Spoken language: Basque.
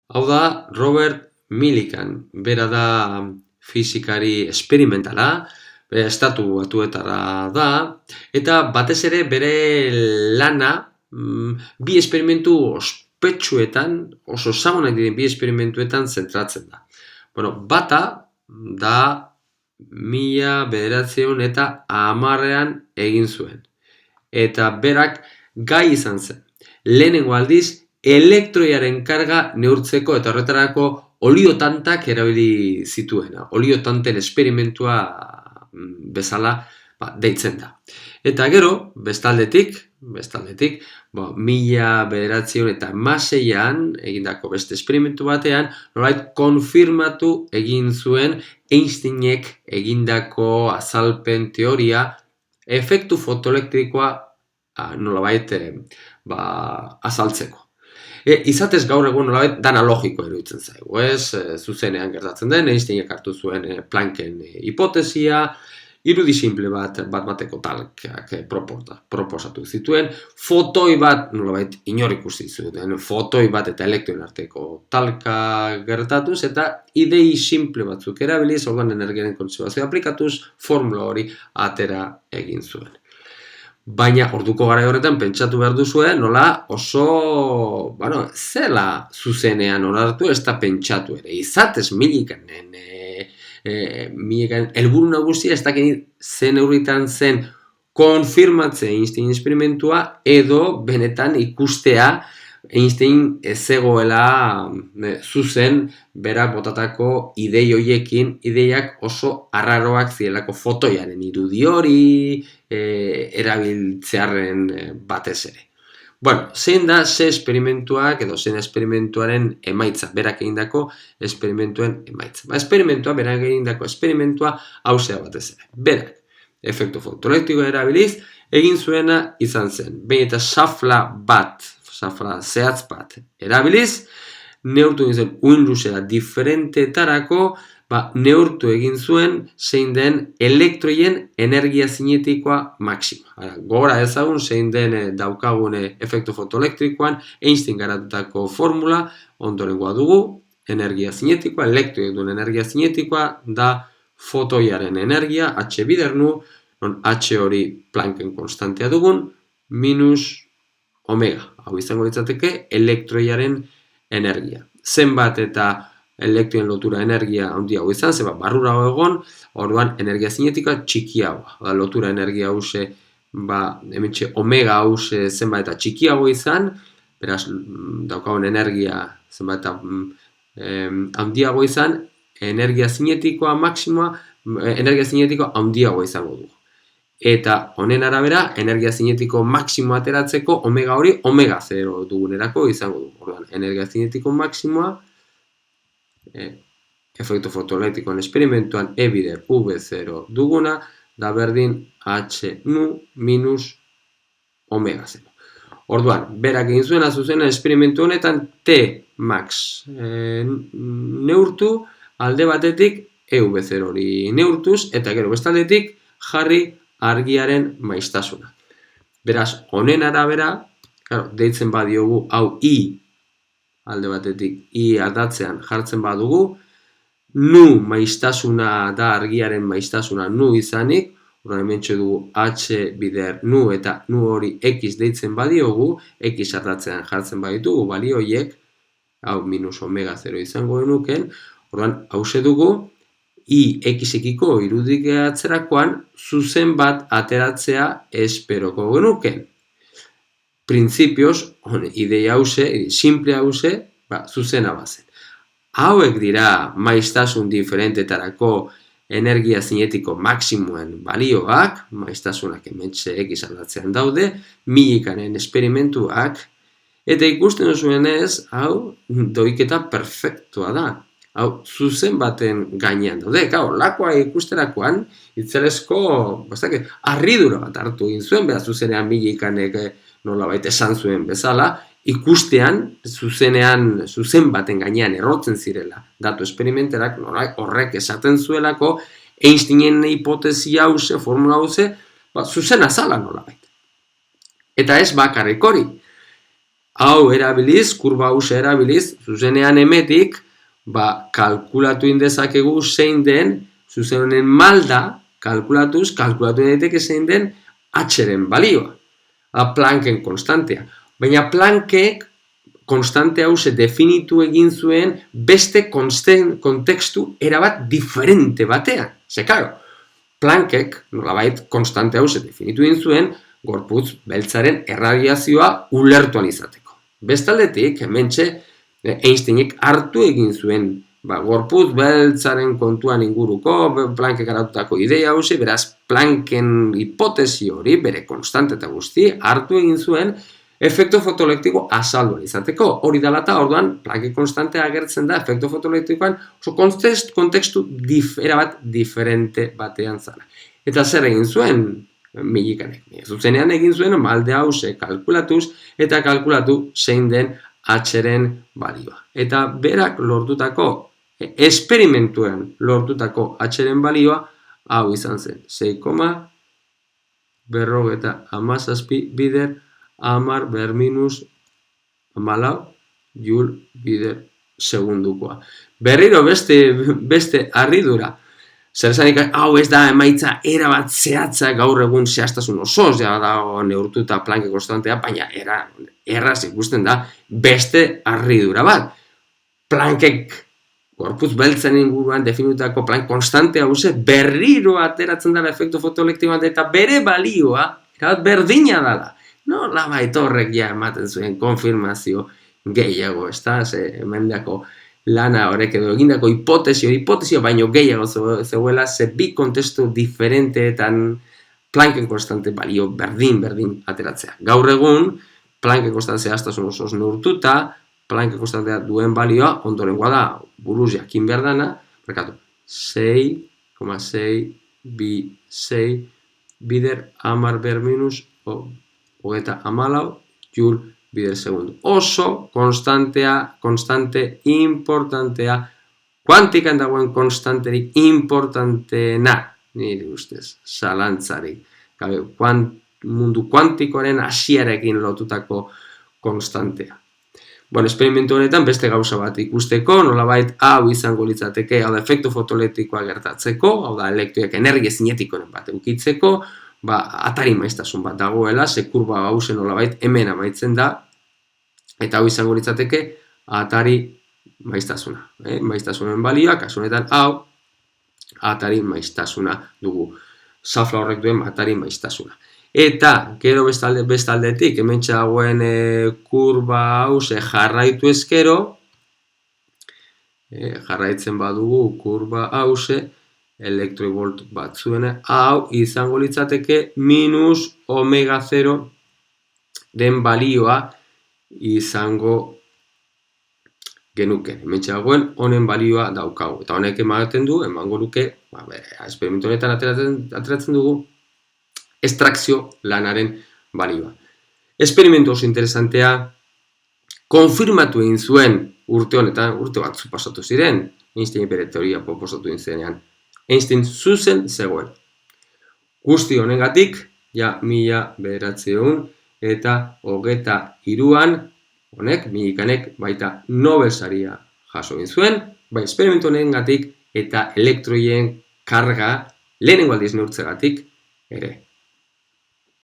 Hau da Robert Millikan, bera da fisikari esperimentala, estatu batuetara da, eta batez ere bere lana bi esperimentu ospetsuetan, oso ezagunak diren bi esperimentuetan zentratzen da. Bueno, bata da 1910ean egin zuen. Eta berak gai izan zen. Lehenengo aldiz, elektroiaren karga neurtzeko eta horretarako oliotantak erabili zituena. Oliotanten esperimentua bezala deitzen da. Eta gero, bestaldetik, 1916an egindako beste esperimentu batean, nolait konfirmatu egin zuen Einsteinek egindako azalpen teoria efektu fotoelektrikoa nolabait azaltzeko. Izatez gaur egun nolabait dana logiko iruditzen zaigu, ez? Zuzenean gertatzen den, Einsteinek hartu zuen Plancken hipotesia, irudi simple bateko talkak proposatu zituen, fotoi bat, nolabait inor ikusi zuten, fotoi bat eta elektroen arteko talka gertatuz, eta idei simple batzuk erabiliz, orduan energiaren kontserbazioa aplikatuz, formula hori atera egin zuen. Baina orduko garai horretan pentsatu behar duzue, nola oso, zela zuzenean onartu ez da pentsatu ere. Izatez milikanen helburu nagusia ez dakit zen neurritan zen konfirmatzea Einstein esperimentua edo benetan ikustea Einstein ez zegoela zuzen berak botatako idei hoiekin, ideiak oso arraroak zirelako fotoiaren irudi hori erabiltzearen batez ere. Bueno, zein da ze esperimentuak edo zein esperimentuaren emaitza, berak egindako esperimentuen emaitza. Berak egindako esperimentua hauzea batez ere. Berak, efektu fotoelektrikoa erabiliz, egin zuena izan zen. Behin eta xafla zehatz bat erabiliz, neurtu egin zen uin-luzera diferentetarako, neurtu egin zuen zein den elektroien energia zinetikoa maksima. Gogora ezagun zein den daukagun efektu fotoelektrikoan Einstein garatutako formula ondorengoa dugu, energia zinetikoa, elektroiek duen energia zinetikoa da fotoiaren energia, H bider nu, non H hori Plancken konstantea dugun, minus omega. Hau izango litzateke elektroiaren energia. Zenbat eta elektroien lotura energia handiago izan, zeba barrurago egon, orduan energia zinetikoa txikiagoa. Lotura energia hause, hementxe omega hause zenbat eta txikiago izan, beraz daukagun energia zenbat eta handiago izan, energia zinetikoa maksimoa, energia zinetikoa handiago izango du. Eta honen arabera, energia zinetiko maksimoa ateratzeko omega hori omega 0 dugunerako izango du. Orduan, energia zinetiko maksimoa efektu fotoelektrikoen esperimentuan E bider V0 duguna, da berdin H nu minus omega 0. Orduan, berak egin zuena zuzena esperimentu honetan T max neurtu, alde batetik EV0 hori neurtuz, eta gero bestaldetik jarri argiaren maiztasuna. Beraz, honen arabera, deitzen badiogu hau I alde batetik I aldatzean jartzen badugu, nu maiztasuna da argiaren maiztasuna nu izanik, orduan hementxe dugu H bider nu eta nu hori X deitzen badiogu, X aldatzean jartzen baditugu balioiek, hau minus omega 0 izango genuken, orduan hause dugu, I X-ekiko irudik atzerakoan zuzen bat ateratzea esperoko genuken. Printzipioz, ideia hause, simple hause, zuzena bazen. Hauek dira maiztasun diferentetarako energia zinetiko maksimuen balioak, maiztasunak hementxe X aldatzean daude, milikanen esperimentuak, eta ikusten zuenez, hau doiketa perfektua da. Hau, zuzen baten gainean daude. Lakoa ikusterakoan, itzelezko, harridura bat hartu egin zuen, beraz zuzenean milikanek nolabait esan zuen bezala, ikustean, zuzen baten gainean errotzen zirela datu esperimenterak, horrek esaten zuelako, Einsteinen hipotesia hause, formula hause, zuzen azala nolabait. Eta ez bakarrik hori. hau erabiliz, kurba hause erabiliz, zuzenean emetik, kalkulatu indezakegu zein den, zuzen honen malda, kalkulatu daiteke zein den H-ren balioa. Plancken konstantea. Baina Planckek konstante hause definitu egin zuen beste kontekstu erabat diferente batean. Ze, claro, Planckek, nolabait, konstante hause definitu egin zuen, gorputz beltzaren erradiazioa ulertuan izateko. Bestaldetik, hementxe, Einsteinek hartu egin zuen gorputz beltzaren kontuan inguruko, Planckek garatutako idea hausi, beraz, Plancken hipotesi hori, bere konstante eta guzti, hartu egin zuen efektu fotoelektriko azalduan izateko. Hori dela eta orduan, Planck konstantea agertzen da efektu fotoelektrikoan oso kontekstu erabat diferente batean zara. Eta zer egin zuen milikanek? Zuzenean egin zuen malde hause kalkulatuz eta kalkulatu zein den H-ren balioa. Eta berak lortutako, esperimentuen lortutako H-ren balioa hau izan zen. 6,57 bider 10⁻⁻⁴ joule bider segundukoa. Berriro beste harridura. Zer esanik, hau ez da emaitza erabat zehatza gaur egun zehaztasun osoz, ja dago neurtuta Planck konstantea, baina erraz ikusten da beste harridura bat. Planckek gorputz beltzen inguruan definitutako Planck konstantea hause berriro ateratzen dela efektu fotoelektrikoan eta bere balioa erabat berdina dela. Nola horrek ja ematen zuen konfirmazio gehiago, ez da? Hemendako lana horrek edo egindako hipotesio baino gehiago zegoela, ze bi kontestu diferenteetan Plancken konstante balio berdin ateratzea. Gaur egun, Plancken konstantea zehaztasun osoz neurtuta, Plancken konstantea duen balioa, ondorengoa da, buruz jakin behar dana, 6,626 bider 10⁻⁻⁴ joule bider segundu. Oso konstante importantea, kuantikan dagoen konstanterik importanteena, nire ustez, zalantzarik. Mundu kuantikoaren hasiarekin lotutako konstantea. Esperimentu honetan beste gauza bat ikusteko, nolabait hau izango litzateke, hau da efektu fotoelektrikoa gertatzeko, hau da elektroiak energia zinetikoren bat eukitzeko, atari maiztasun bat dagoela, ze kurba hausen nolabait hemen amaitzen da, eta hau izango litzateke atari maiztasuna. Maiztasunen balioa, kasu honetan hau, atari maiztasuna dugu. Xafla horrek duen atari maiztasuna. Eta, gero bestaldetik, hementxe dagoen kurba hause jarraitu ezkero, jarraitzen badugu kurba hause, elektroibolt batzuena, hau izango litzateke -0 den balioa izango genuke. Hementxe dagoen honen balioa daukagu. Eta honek emango luke, esperimentu honetan ateratzen dugu, estrakzio lanaren balioa. Esperimentu oso interesantea, konfirmatu egin zuen urte honetan, urte batzu pasatu ziren, Einstein bere teoria proposatu egin zenean. Einstein zuzen zegoen. Guzti honengatik, ja 1923an, honek, milikanek, baita Nobel saria jaso egin zuen, esperimentu honengatik eta elektroien karga lehenengo aldiz neurtzegatik ere.